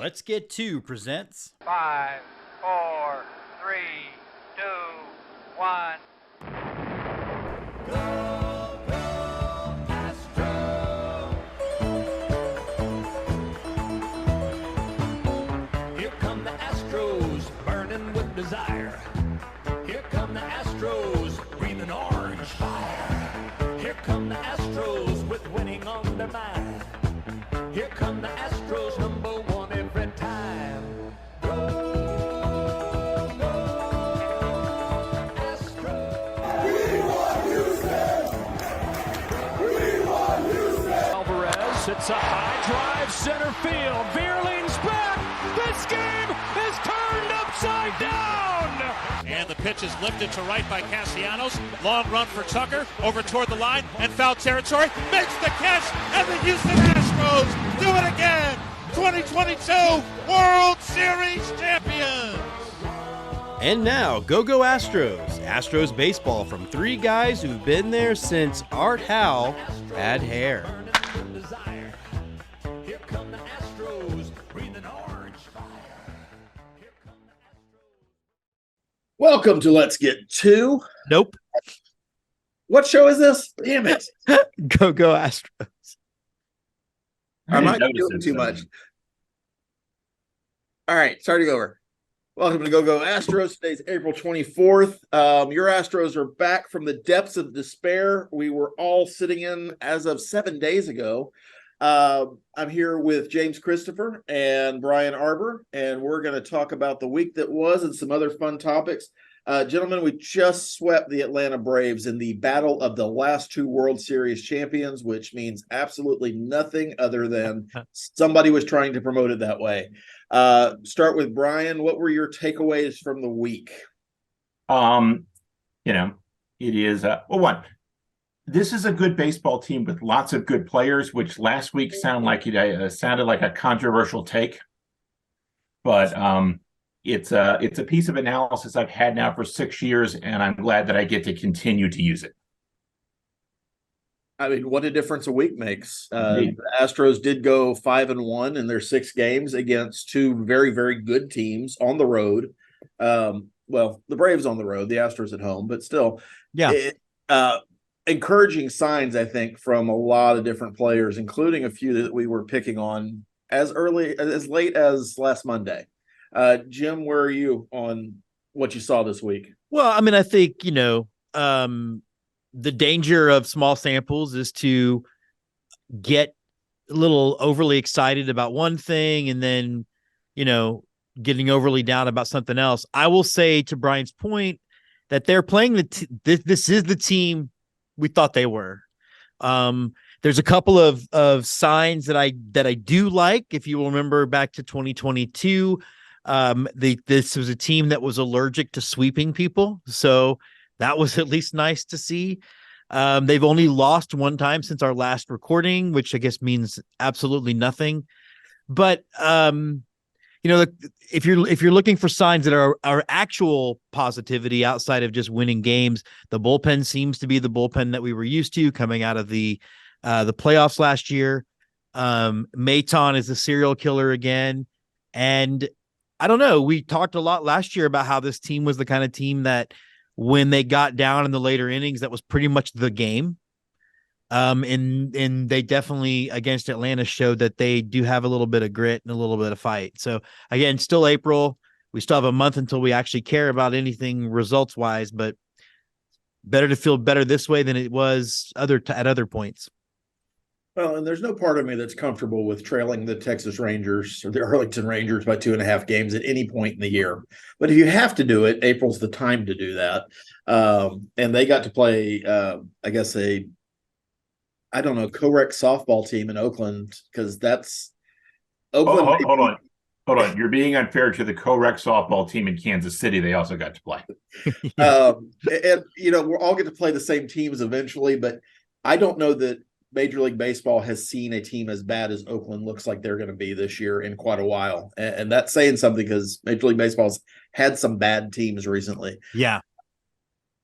Let's Get Two presents 5, 4, 3, 2, 1. Here come the Astros, burning with desire. Here come the Astros, breathing orange fire. Here come the Astros, with winning on their mind. Here come the Astros, number one every time. Go, go, Astros. We want Houston! We want Houston! Alvarez hits a high drive, center field. Beerling's back! This game is turned upside down! And the pitch is lifted to right by Castellanos. Long run for Tucker over toward the line and foul territory. Makes the catch, and the Houston Astros do it again. 2022 World Series champions. And now, Go Astros. Astros baseball from three guys who've been there since Art Howe had hair. Here come the Astros, breathing orange fire. Here come the Astros. Welcome to Let's Get Two. Nope. What show is this? Damn it. Go Astros. I'm not doing too much. All right, starting over. Welcome to Go Astros. Today's April 24th. Your Astros are back from the depths of despair we were all sitting in as of 7 days ago. I'm here with James Christopher and Brian Arbor, and we're going to talk about the week that was and some other fun topics. Gentlemen, we just swept the Atlanta Braves in the battle of the last two World Series champions, which means absolutely nothing other than somebody was trying to promote it that way. Start with Brian. What were your takeaways from the week? It is one. This is a good baseball team with lots of good players, which last week sounded like a controversial take, but it's a piece of analysis I've had now for 6 years, and I'm glad that I get to continue to use it. I mean, what a difference a week makes. The Astros did go 5-1 in their 6 games against two very, very good teams on the road. Well, the Braves on the road, the Astros at home, but still, encouraging signs, I think, from a lot of different players, including a few that we were picking on as late as last Monday. Jim, where are you on what you saw this week? Well, I mean, I think, the danger of small samples is to get a little overly excited about one thing and then, getting overly down about something else. I will say, to Brian's point, that they're playing this is the team we thought they were. There's a couple of signs that I do like. If you will remember back to 2022, this was a team that was allergic to sweeping people. So that was at least nice to see. They've only lost one time since our last recording, which I guess means absolutely nothing. But if you're looking for signs that are actual positivity outside of just winning games, the bullpen seems to be the bullpen that we were used to coming out of the playoffs last year. Maton is a serial killer again, and I don't know. We talked a lot last year about how this team was the kind of team that when they got down in the later innings, that was pretty much the game. And they definitely against Atlanta showed that they do have a little bit of grit and a little bit of fight. So again, still April. We still have a month until we actually care about anything results wise, but better to feel better this way than it was at other points. Well, and there's no part of me that's comfortable with trailing the Texas Rangers or the Arlington Rangers by 2.5 games at any point in the year. But if you have to do it, April's the time to do that. And they got to play, co-rec softball team in Oakland, because that's Oakland. Hold on. You're being unfair to the co-rec softball team in Kansas City. They also got to play. We'll all get to play the same teams eventually, but I don't know that Major League Baseball has seen a team as bad as Oakland looks like they're going to be this year in quite a while. And that's saying something, because Major League Baseball's had some bad teams recently. Yeah.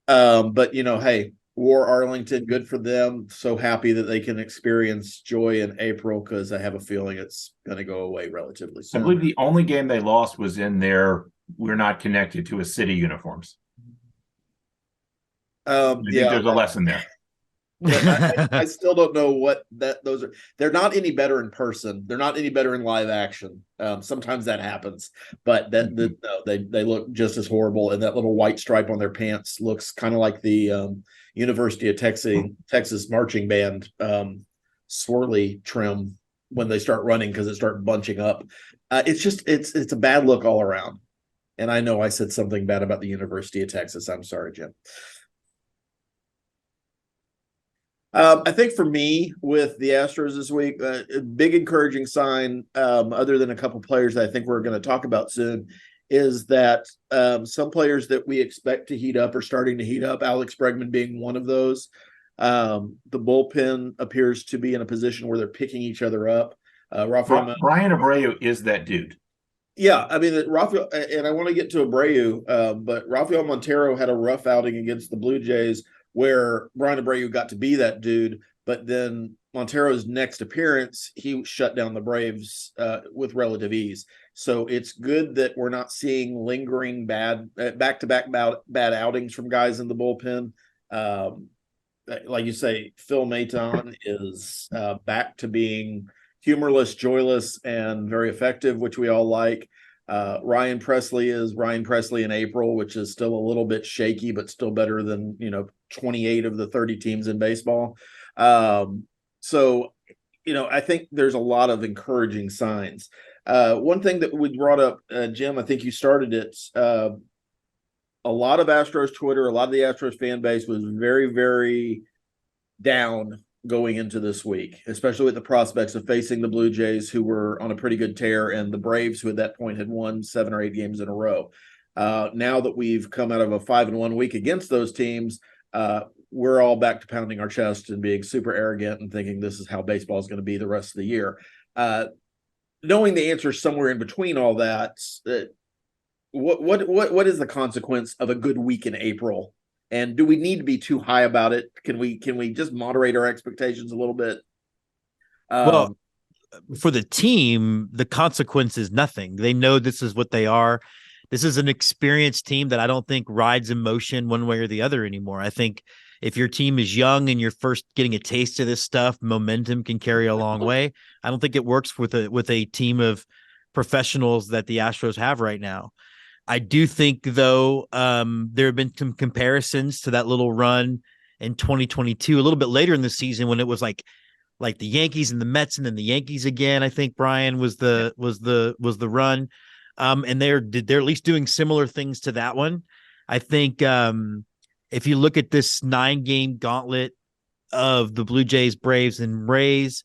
But hey, War Arlington, good for them. So happy that they can experience joy in April, because I have a feeling it's going to go away relatively I soon. believe the only game they lost was in their "we're not connected to a city" uniforms. I think there's a lesson there. I still don't know what those are. They're not any better in person. They're not any better in live action. Sometimes that happens, but no, they look just as horrible. And that little white stripe on their pants looks kind of like the University of Texas marching band swirly trim when they start running, because it starts bunching up. It's a bad look all around. And I know I said something bad about the University of Texas. I'm sorry, Jim. I think for me, with the Astros this week, a big encouraging sign, other than a couple players that I think we're going to talk about soon, is that some players that we expect to heat up are starting to heat up, Alex Bregman being one of those. The bullpen appears to be in a position where they're picking each other up. Brian Abreu is that dude. Yeah, I mean, Rafael, and I want to get to Abreu, but Rafael Montero had a rough outing against the Blue Jays, where Brian Abreu got to be that dude, but then Montero's next appearance, he shut down the Braves with relative ease. So it's good that we're not seeing lingering back-to-back bad outings from guys in the bullpen. Like you say, Phil Maton is back to being humorless, joyless, and very effective, which we all like. Ryan Presley is Ryan Presley in April, which is still a little bit shaky, but still better than 28 of the 30 teams in baseball. So I think there's a lot of encouraging signs. One thing that we brought up, Jim, I think you started it. A lot of Astros Twitter, a lot of the Astros fan base was very, very down going into this week, especially with the prospects of facing the Blue Jays, who were on a pretty good tear, and the Braves, who at that point had won 7 or 8 games in a row. Now that we've come out of a 5-1 week against those teams, we're all back to pounding our chest and being super arrogant and thinking this is how baseball is going to be the rest of the year. Knowing the answer somewhere in between all that, what is the consequence of a good week in April? And do we need to be too high about it? Can we just moderate our expectations a little bit? Well, for the team, the consequence is nothing. They know this is what they are. This is an experienced team that I don't think rides emotion one way or the other anymore. I think if your team is young and you're first getting a taste of this stuff, momentum can carry a long way. I don't think it works with a team of professionals that the Astros have right now. I do think, though, there have been some comparisons to that little run in 2022, a little bit later in the season, when it was like the Yankees and the Mets, and then the Yankees again. I think, Brian, was the run, and they're at least doing similar things to that one. I think if you look at this 9-game gauntlet of the Blue Jays, Braves, and Rays,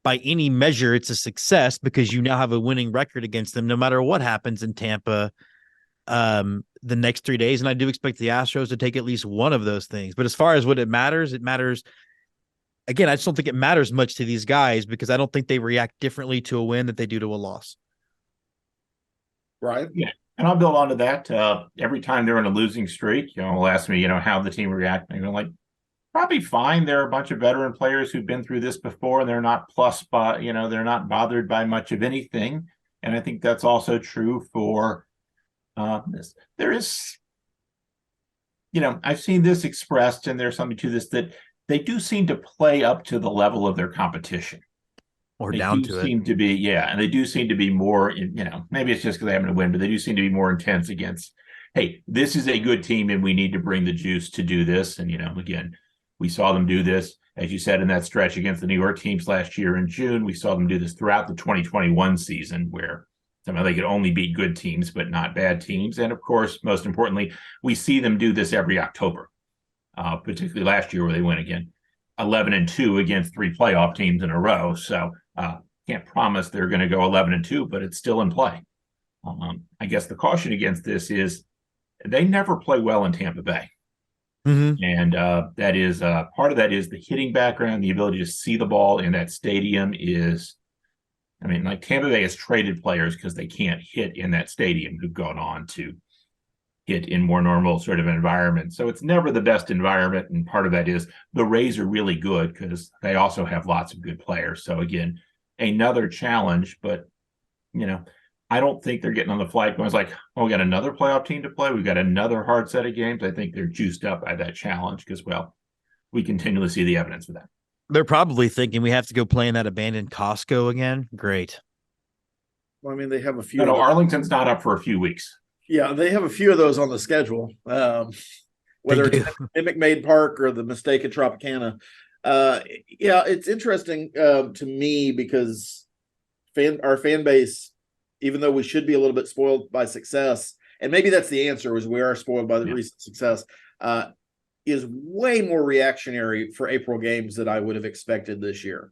by any measure, it's a success, because you now have a winning record against them, no matter what happens in Tampa the next 3 days. And I do expect the Astros to take at least one of those things. But as far as what it matters again, I just don't think it matters much to these guys, because I don't think they react differently to a win that they do to a loss. Right. Yeah. And I'll build on to that. Every time they're in a losing streak, will ask me, how the team react. And I'm like, probably fine. There are a bunch of veteran players who've been through this before, and they're not they're not bothered by much of anything. And I think that's also true for this. There is, I've seen this expressed, and there's something to this, that they do seem to play up to the level of their competition. Or They down do to seem it. to be, and they do seem to be more, maybe it's just because they happen to win, but they do seem to be more intense against, hey, this is a good team and we need to bring the juice to do this. And, again, we saw them do this, as you said, in that stretch against the New York teams last year in June. We saw them do this throughout the 2021 season, where somehow they could only beat good teams, but not bad teams. And of course, most importantly, we see them do this every October, particularly last year, where they went again 11-2 against 3 playoff teams in a row. So can't promise they're going to go 11-2, but it's still in play. I guess the caution against this is they never play well in Tampa Bay. Mm-hmm. And that is part of that is the hitting background, the ability to see the ball in that stadium is, like Tampa Bay has traded players because they can't hit in that stadium, who've gone on to hit in more normal sort of environment. So it's never the best environment. And part of that is the Rays are really good because they also have lots of good players. So again, another challenge, but I don't think they're getting on the flight going, it's like, oh, we got another playoff team to play. We've got another hard set of games. I think they're juiced up by that challenge because, well, we continually see the evidence of that. They're probably thinking we have to go play in that abandoned Costco again. Great. Well, I mean, they have a few. No, Arlington's not up for a few weeks. Yeah, they have a few of those on the schedule. Whether it's Mimic Made Park or the Mistaken Tropicana. Yeah, it's interesting to me because our fan base, even though we should be a little bit spoiled by success, and maybe that's the answer, is we are spoiled by the recent success, is way more reactionary for April games than I would have expected this year.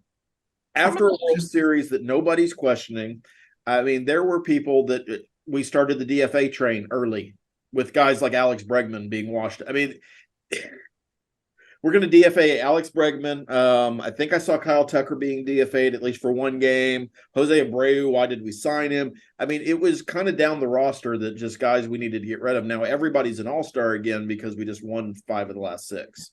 After a World Series that nobody's questioning, I mean, there were people that we started the DFA train early with guys like Alex Bregman being washed. I mean, we're going to DFA Alex Bregman. I think I saw Kyle Tucker being DFA'd at least for one game. Jose Abreu, why did we sign him? I mean, it was kind of down the roster that just guys we needed to get rid of. Now everybody's an all-star again because we just won 5 of the last 6.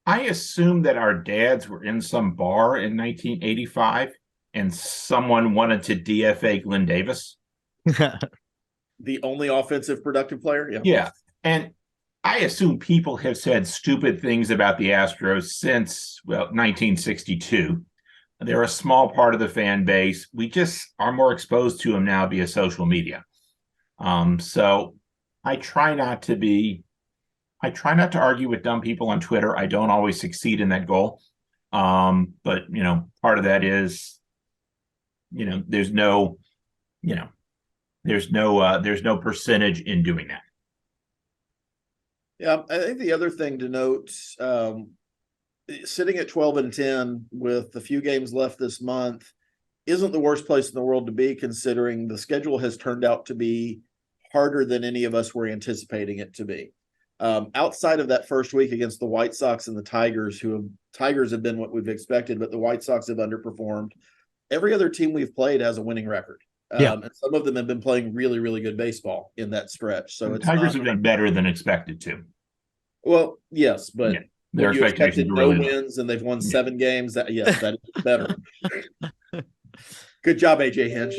I assume that our dads were in some bar in 1985 and someone wanted to DFA Glenn Davis. The only offensive productive player? Yeah. And I assume people have said stupid things about the Astros since, 1962. They're a small part of the fan base. We just are more exposed to them now via social media. So I try not to argue with dumb people on Twitter. I don't always succeed in that goal. But, part of that is, there's no percentage in doing that. Yeah, I think the other thing to note, sitting at 12-10 with a few games left this month isn't the worst place in the world to be, considering the schedule has turned out to be harder than any of us were anticipating it to be. Outside of that first week against the White Sox and the Tigers, Tigers have been what we've expected, but the White Sox have underperformed. Every other team we've played has a winning record. And some of them have been playing really, really good baseball in that stretch. So the Tigers have been better than expected to. Well, yes, but their expectations no really wins and they've won 7 games. That is better. Good job, AJ Hinch.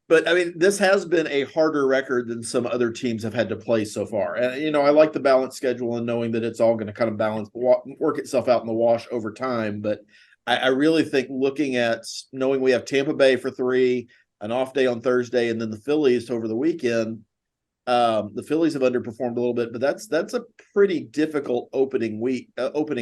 But I mean, this has been a harder record than some other teams have had to play so far. And I like the balanced schedule and knowing that it's all going to kind of work itself out in the wash over time. But I really think looking at knowing we have Tampa Bay for 3, an off day on Thursday, and then the Phillies over the weekend. The Phillies have underperformed a little bit, but that's a pretty difficult opening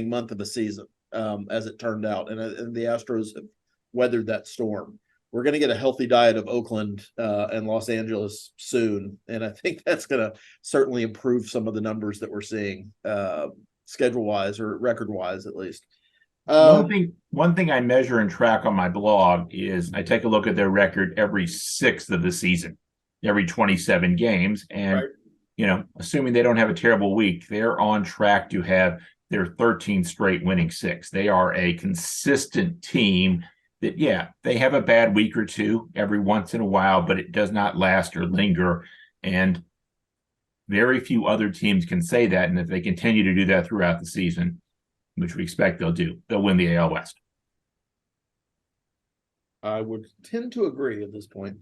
month of a season, as it turned out. And the Astros have weathered that storm. We're going to get a healthy diet of Oakland and Los Angeles soon, and I think that's going to certainly improve some of the numbers that we're seeing, schedule-wise or record-wise, at least. One thing I measure and track on my blog is I take a look at their record every 6th of the season, every 27 games. And, assuming they don't have a terrible week, they're on track to have their 13 straight winning 6. They are a consistent team that, they have a bad week or two every once in a while, but it does not last or linger. And very few other teams can say that. And if they continue to do that throughout the season, which we expect they'll do, they'll win the AL West. I would tend to agree at this point.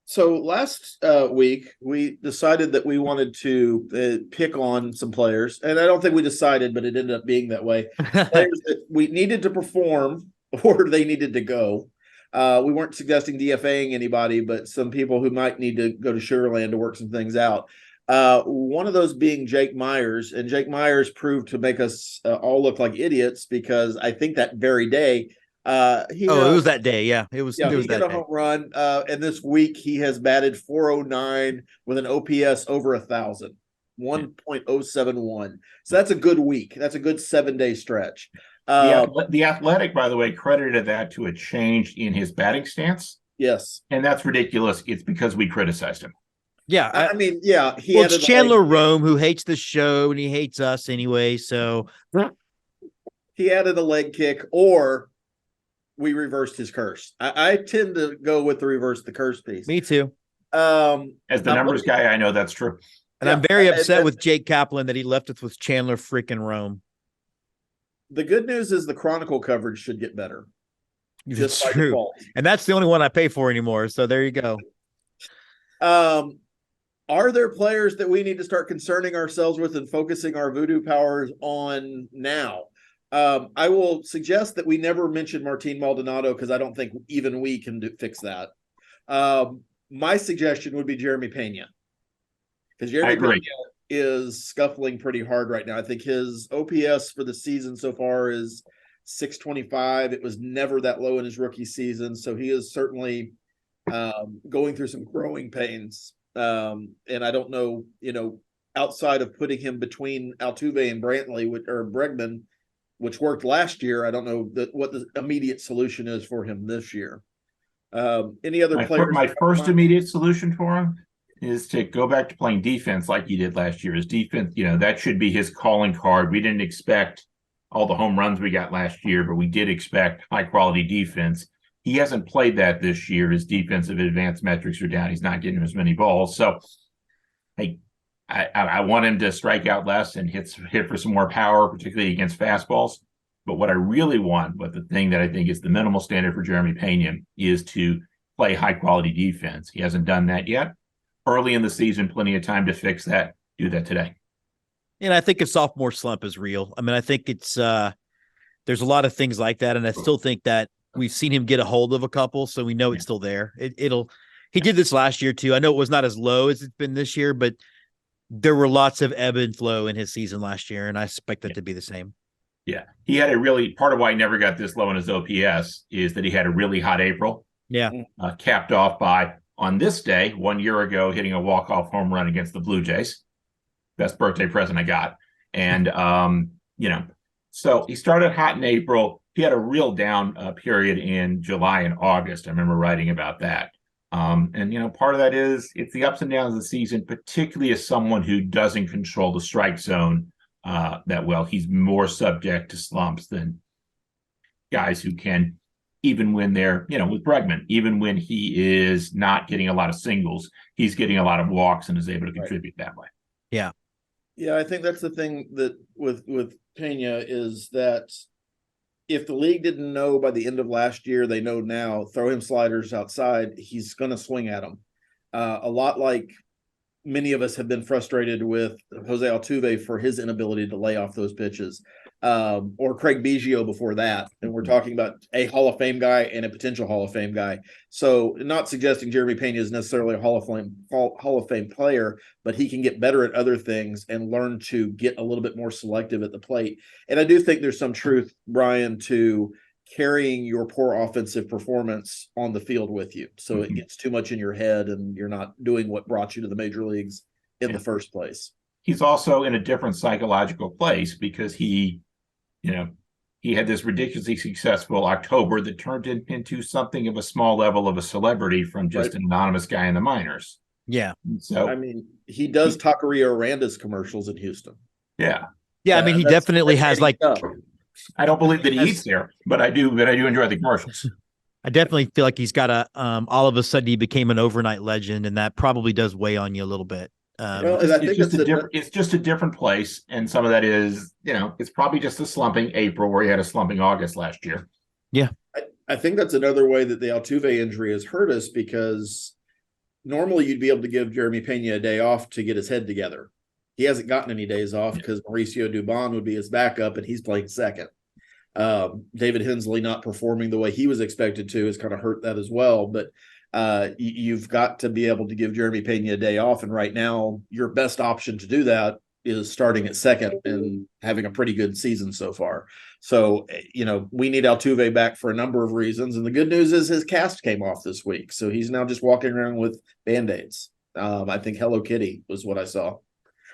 So last week, we decided that we wanted to pick on some players. And I don't think we decided, but it ended up being that way. Players that we needed to perform or they needed to go. We weren't suggesting DFAing anybody, but some people who might need to go to Sugarland to work some things out. One of those being Jake Myers, and Jake Myers proved to make us all look like idiots because I think that very day, it was that day. Yeah, it was. Yeah, it was he that hit a day. home run, and this week he has batted .409 with an OPS over 1,000, 1.071. So that's a good week. That's a good 7-day stretch. The Athletic, by the way, credited that to a change in his batting stance. Yes, and that's ridiculous. It's because we criticized him. Yeah, I mean, yeah. It's Chandler Rome who hates the show and he hates us anyway. So he added a leg kick, or we reversed his curse. I tend to go with the reverse the curse piece. Me too. As the I'm numbers looking- guy, I know that's true. And Yeah, I'm very upset and with Jake Kaplan that he left us with Chandler freaking Rome. the good news is the Chronicle coverage should get better. It's Just by true. default. And that's the only one I pay for anymore. So there you go. Are there players that we need to start concerning ourselves with and focusing our voodoo powers on now? I will suggest that we never mention Martin Maldonado because I don't think even we can fix that. My suggestion would be Jeremy Pena, because Jeremy Pena is scuffling pretty hard right now. I think his OPS for the season so far is 625. It was never that low in his rookie season, so he is certainly going through some growing pains. And I don't know, outside of putting him between Altuve and Brantley or Bregman, which worked last year, I don't know what the immediate solution is for him this year. Any other players? My first immediate solution for him is to go back to playing defense like he did last year. His defense, that should be his calling card. We didn't expect all the home runs we got last year, but we did expect high quality defense. He hasn't played that this year. His defensive advanced metrics are down. He's not getting as many balls. So, I want him to strike out less and hit for some more power, particularly against fastballs. But what I really want, but the thing that I think is the minimal standard for Jeremy Pena, is to play high-quality defense. He hasn't done that yet. Early in the season, plenty of time to fix that. Do that today. And I think a sophomore slump is real. I mean, I think it's there's a lot of things like that, and I still think that we've seen him get a hold of a couple, so we know it's still there. He did this last year too. I know it was not as low as it's been this year, but there were lots of ebb and flow in his season last year, and I expect that to be the same. Yeah, he had part of why he never got this low in his OPS is that he had a really hot April. Yeah, capped off by, on this day 1 year ago, hitting a walk-off home run against the Blue Jays. Best birthday present I got. And so he started hot in April. He had a real down period in July and August. I remember writing about that. And part of that is it's the ups and downs of the season, particularly as someone who doesn't control the strike zone that well. He's more subject to slumps than guys who can, even when they're, with Bregman, even when he is not getting a lot of singles, he's getting a lot of walks and is able to contribute that way. Yeah. Yeah, I think that's the thing that with Pena is that if the league didn't know by the end of last year, they know now. Throw him sliders outside, he's going to swing at them. A lot like many of us have been frustrated with Jose Altuve for his inability to lay off those pitches, or Craig Biggio before that. And we're talking about a Hall of Fame guy and a potential Hall of Fame guy. So not suggesting Jeremy Pena is necessarily a Hall of Fame player, but he can get better at other things and learn to get a little bit more selective at the plate. And I do think there's some truth, Brian, to carrying your poor offensive performance on the field with you. So it gets too much in your head and you're not doing what brought you to the major leagues in the first place. He's also in a different psychological place because he had this ridiculously successful October that turned into something of a small level of a celebrity from just an anonymous guy in the minors. Yeah. So, he does Taqueria Aranda's commercials in Houston. Yeah. Yeah. I mean, he definitely has I don't believe that he eats there, but I do enjoy the commercials. I definitely feel like he's got all of a sudden he became an overnight legend, and that probably does weigh on you a little bit. It's just a different place. And some of that is, it's probably just a slumping April where he had a slumping August last year. Yeah. I think that's another way that the Altuve injury has hurt us, because normally you'd be able to give Jeremy Pena a day off to get his head together. He hasn't gotten any days off because Mauricio Dubon would be his backup and he's playing second. David Hensley not performing the way he was expected to has kind of hurt that as well. But you've got to be able to give Jeremy Pena a day off. And right now, your best option to do that is starting at second and having a pretty good season so far. So, we need Altuve back for a number of reasons. And the good news is his cast came off this week. So he's now just walking around with Band-Aids. I think Hello Kitty was what I saw.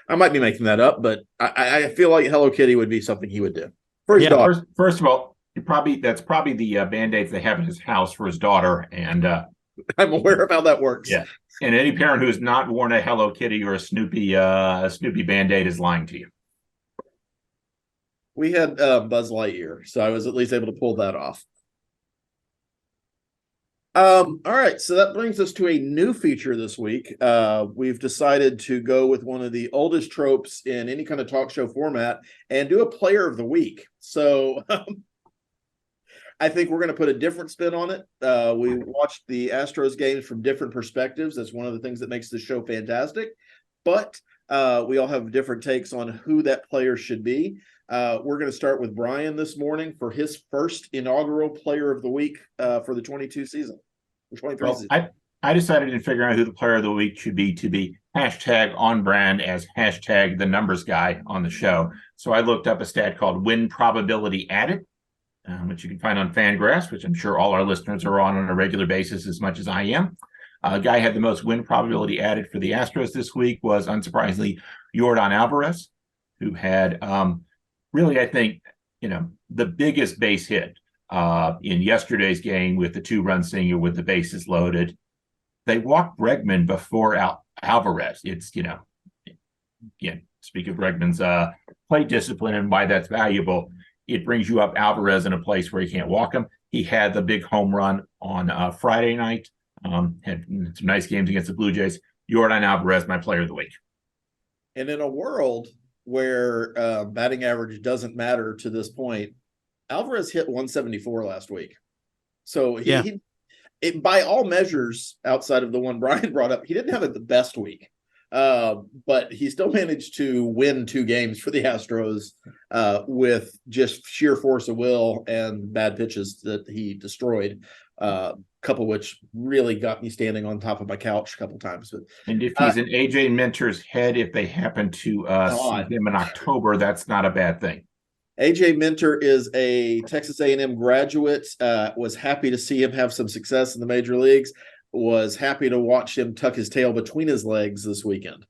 I might be making that up, but I feel like Hello Kitty would be something he would do for his daughter. First of all, that's probably the Band-Aids they have in his house for his daughter. And I'm aware of how that works. Yeah. And any parent who has not worn a Hello Kitty or a Snoopy Band-Aid is lying to you. We had Buzz Lightyear, so I was at least able to pull that off. All right, so that brings us to a new feature this week. We've decided to go with one of the oldest tropes in any kind of talk show format and do a player of the week. So I think we're going to put a different spin on it. We watched the Astros games from different perspectives. That's one of the things that makes the show fantastic. But we all have different takes on who that player should be. We're going to start with Brian this morning for his first inaugural player of the week for the 22 season. The 23 season. I decided to figure out who the player of the week should be to be hashtag on brand as hashtag the numbers guy on the show. So I looked up a stat called win probability added, which you can find on Fangraphs, which I'm sure all our listeners are on a regular basis as much as I am. A guy had the most win probability added for the Astros this week was, unsurprisingly, Yordan Alvarez, who had really, I think, the biggest base hit in yesterday's game with the 2-run single with the bases loaded. They walked Bregman before Alvarez. It's, speak of Bregman's plate discipline and why that's valuable. It brings you up Alvarez in a place where you can't walk him. He had the big home run on Friday night. Had some nice games against the Blue Jays. Yordan Alvarez, my player of the week. And in a world where batting average doesn't matter to this point, Alvarez hit 174 last week. So he by all measures, outside of the one Brian brought up, he didn't have the best week. But he still managed to win 2 games for the Astros with just sheer force of will and bad pitches that he destroyed. Couple of which really got me standing on top of my couch a couple times. And if he's in AJ Minter's head, if they happen to see him in October, that's not a bad thing. AJ Minter is a Texas A&M graduate. Was happy to see him have some success in the major leagues. Was happy to watch him tuck his tail between his legs this weekend.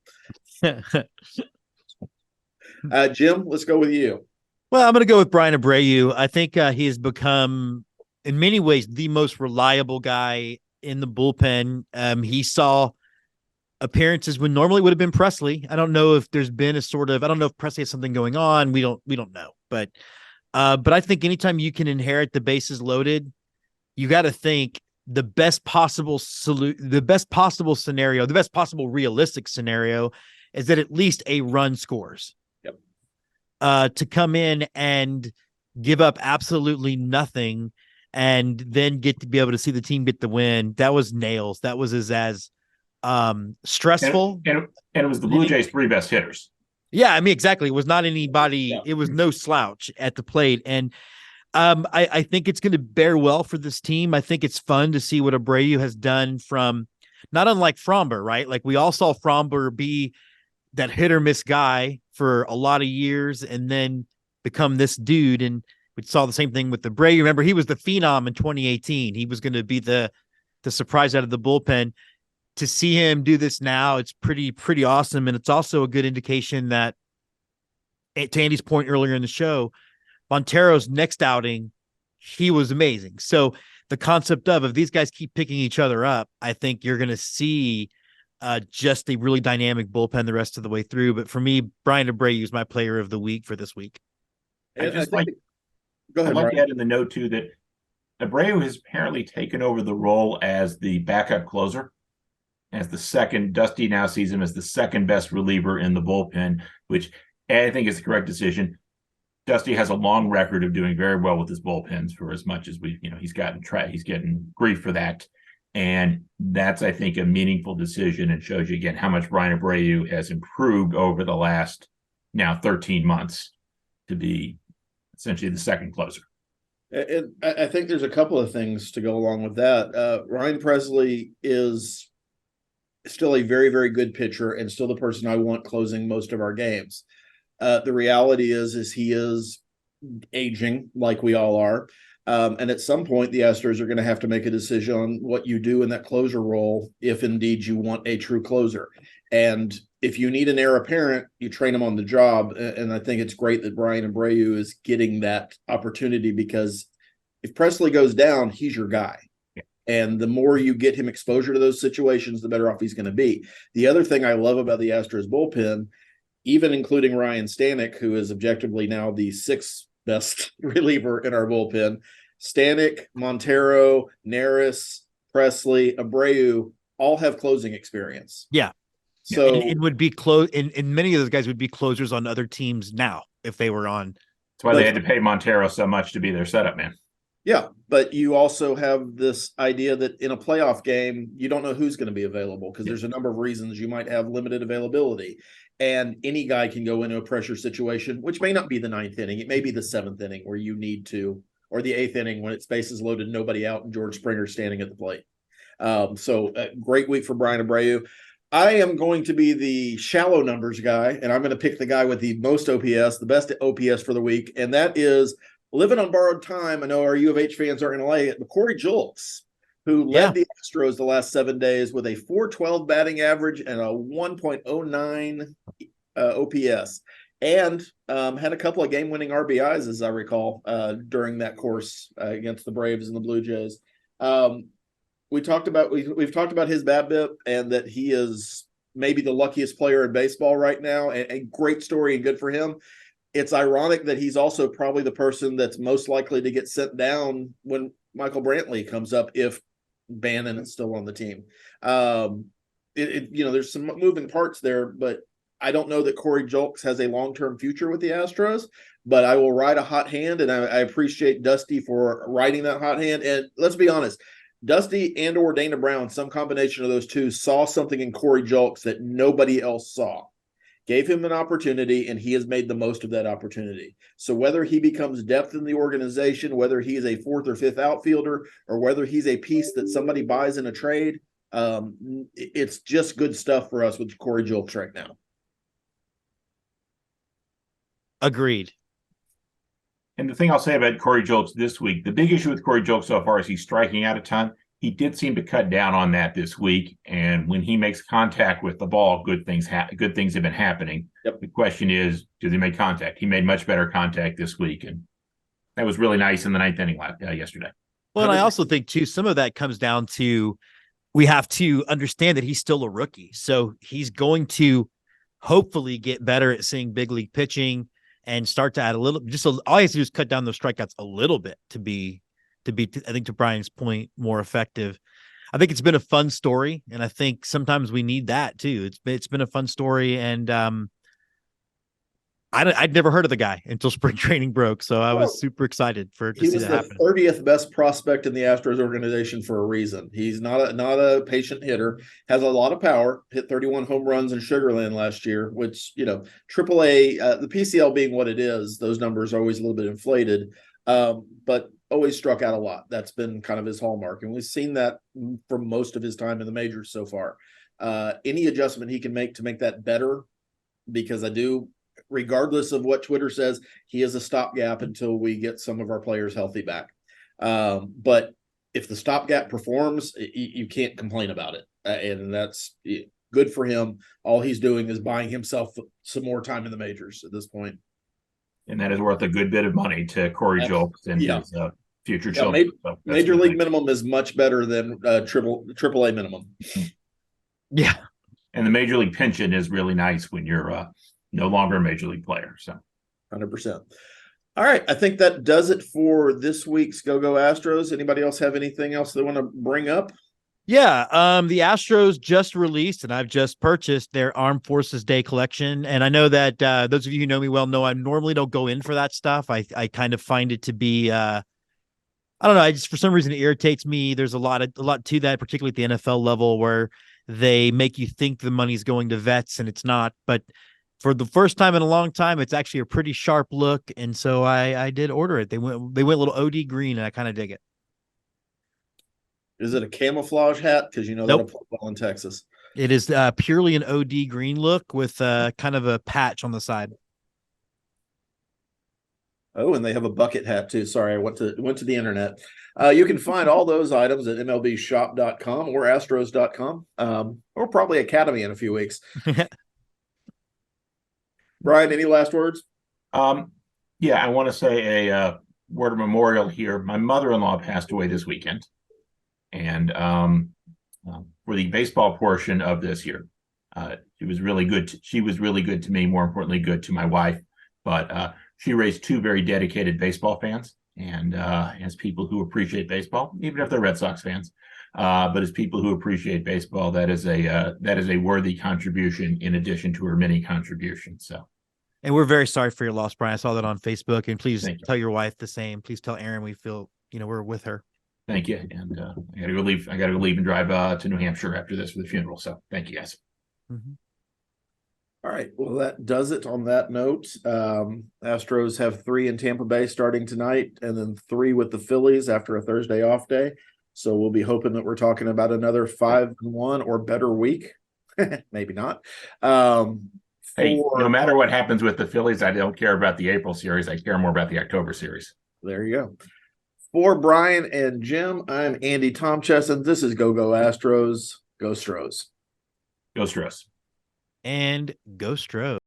Jim, let's go with you. Well, I'm going to go with Brian Abreu. I think he has become, in many ways, the most reliable guy in the bullpen. He saw appearances when normally would have been Presley. I don't know if there's been I don't know if Presley has something going on. We don't know. But I think anytime you can inherit the bases loaded, you got to think the best possible the best possible scenario, the best possible realistic scenario is that at least a run scores. Yep. To come in and give up absolutely nothing and then get to be able to see the team get the win. That was nails. That was as stressful. And it was the Blue Jays' 3 best hitters. Yeah, I mean, exactly. It was not anybody. Yeah. It was no slouch at the plate. And I think it's going to bear well for this team. I think it's fun to see what Abreu has done from not unlike Fromber, right? Like we all saw Fromber be that hit or miss guy for a lot of years and then become this dude. And we saw the same thing with Abreu. Remember, he was the phenom in 2018. He was going to be the surprise out of the bullpen. To see him do this now, it's pretty awesome. And it's also a good indication that, to Andy's point earlier in the show, Montero's next outing, he was amazing. So the concept of if these guys keep picking each other up, I think you're going to see just a really dynamic bullpen the rest of the way through. But for me, Brian Abreu is my player of the week for this week. Go ahead, I'd like Brian. to add in the note, too, that Abreu has apparently taken over the role as the backup closer, as the second. Dusty now sees him as the second best reliever in the bullpen, which I think is the correct decision. Dusty has a long record of doing very well with his bullpens for as much as he's getting grief for that. And that's, I think, a meaningful decision and shows you again how much Brian Abreu has improved over the last now 13 months to be essentially the second closer. And I think there's a couple of things to go along with that. Ryan Presley is still a very, very good pitcher and still the person I want closing most of our games. The reality is he is aging like we all are. And at some point, the Astros are going to have to make a decision on what you do in that closer role, if indeed you want a true closer. And if you need an heir apparent, you train him on the job. And I think it's great that Brian Abreu is getting that opportunity because if Presley goes down, he's your guy. And the more you get him exposure to those situations, the better off he's going to be. The other thing I love about the Astros bullpen, even including Ryan Stanek, who is objectively now the 6th best reliever in our bullpen, Stanek, Montero, Neris, Presley, Abreu all have closing experience. Yeah. So and would be and many of those guys would be closers on other teams now if they were on. That's why they had to pay Montero so much to be their setup man. Yeah, but you also have this idea that in a playoff game, you don't know who's going to be available because there's a number of reasons you might have limited availability. And any guy can go into a pressure situation, which may not be the ninth inning. It may be the seventh inning where you need to, or the eighth inning when it's bases loaded, nobody out, and George Springer standing at the plate. So a great week for Brian Abreu. I am going to be the shallow numbers guy, and I'm going to pick the guy with the most OPS, the best OPS for the week, and that is living on borrowed time. I know our U of H fans aren't going to like it, but Corey Julks, who led the Astros the last 7 days with a .412 batting average and a 1.09 OPS, and had a couple of game-winning RBIs, as I recall, during that course against the Braves and the Blue Jays. We've talked about his BABIP and that he is maybe the luckiest player in baseball right now, and a great story and good for him. It's ironic that he's also probably the person that's most likely to get sent down when Michael Brantley comes up if Bannon is still on the team. There's some moving parts there, but I don't know that Corey Julks has a long-term future with the Astros, but I will ride a hot hand, and I appreciate Dusty for riding that hot hand. And let's be honest, Dusty and or Dana Brown, some combination of those two, saw something in Corey Julks that nobody else saw. Gave him an opportunity, and he has made the most of that opportunity. So whether he becomes depth in the organization, whether he is a fourth or fifth outfielder, or whether he's a piece that somebody buys in a trade, it's just good stuff for us with Corey Julks right now. Agreed. And the thing I'll say about Corey Julks this week, the big issue with Corey Julks so far is he's striking out a ton. He did seem to cut down on that this week, and when he makes contact with the ball, good things have been happening. Yep. The question is, does he make contact? He made much better contact this week, and that was really nice in the ninth inning yesterday. Well, and I also think too, some of that comes down to we have to understand that he's still a rookie, so he's going to hopefully get better at seeing big league pitching and start to add all he has to do is cut down those strikeouts a little bit to be, I think to Brian's point, more effective. I think it's been a fun story, and I think sometimes we need that too. It's been a fun story, and I'd never heard of the guy until spring training broke, so I was super excited to see that happen. He was the 30th best prospect in the Astros organization for a reason. He's not a patient hitter, has a lot of power, hit 31 home runs in Sugarland last year, which, AAA, the PCL being what it is, those numbers are always a little bit inflated, but always struck out a lot. That's been kind of his hallmark, and we've seen that for most of his time in the majors so far. Any adjustment he can make to make that better, because regardless of what Twitter says, he is a stopgap until we get some of our players healthy back. But if the stopgap performs, you can't complain about it. And that's good for him. All he's doing is buying himself some more time in the majors at this point. And that is worth a good bit of money to Corey Julks and his future children. Major league minimum is much better than AAA minimum. Yeah. And the major league pension is really nice when you're no longer a major league player. So 100%. All right. I think that does it for this week's Go Astros. Anybody else have anything else they want to bring up? Yeah. The Astros just released, and I've just purchased their Armed Forces Day collection. And I know that those of you who know me well know I normally don't go in for that stuff. I kind of find it to be, I don't know. For some reason, it irritates me. There's a lot to that, particularly at the NFL level, where they make you think the money's going to vets and it's not. But for the first time in a long time, it's actually a pretty sharp look, and so I did order it. They went a little OD green, and I kind of dig it. Is it a camouflage hat? Because that'll play well in Texas. It is purely an OD green look with kind of a patch on the side. Oh, and they have a bucket hat too. Sorry, I went to the internet. You can find all those items at MLBshop.com or Astros.com, or probably Academy in a few weeks. Brian, any last words? Yeah, I want to say a word of memorial here. My mother-in-law passed away this weekend, and for the baseball portion of this year, she was really good. She was really good to me. More importantly, good to my wife. But she raised two very dedicated baseball fans, and as people who appreciate baseball, even if they're Red Sox fans. But as people who appreciate baseball, that is a worthy contribution in addition to her many contributions. So, and we're very sorry for your loss, Brian. I saw that on Facebook, and please Thank you. tell your wife the same. Please tell Erin we feel we're with her. Thank you. And I got to go leave. I got to go leave and drive to New Hampshire after this for the funeral. So thank you guys. Mm-hmm. All right. Well, that does it on that note. Astros have 3 in Tampa Bay starting tonight, and then 3 with the Phillies after a Thursday off day. So we'll be hoping that we're talking about another 5-1 or better week. Maybe not. Hey, no matter what happens with the Phillies, I don't care about the April series. I care more about the October series. There you go. For Brian and Jim, I'm Andy Tomchesson. This is Go Astros. Go Stros. Go Astros. And Go Astros.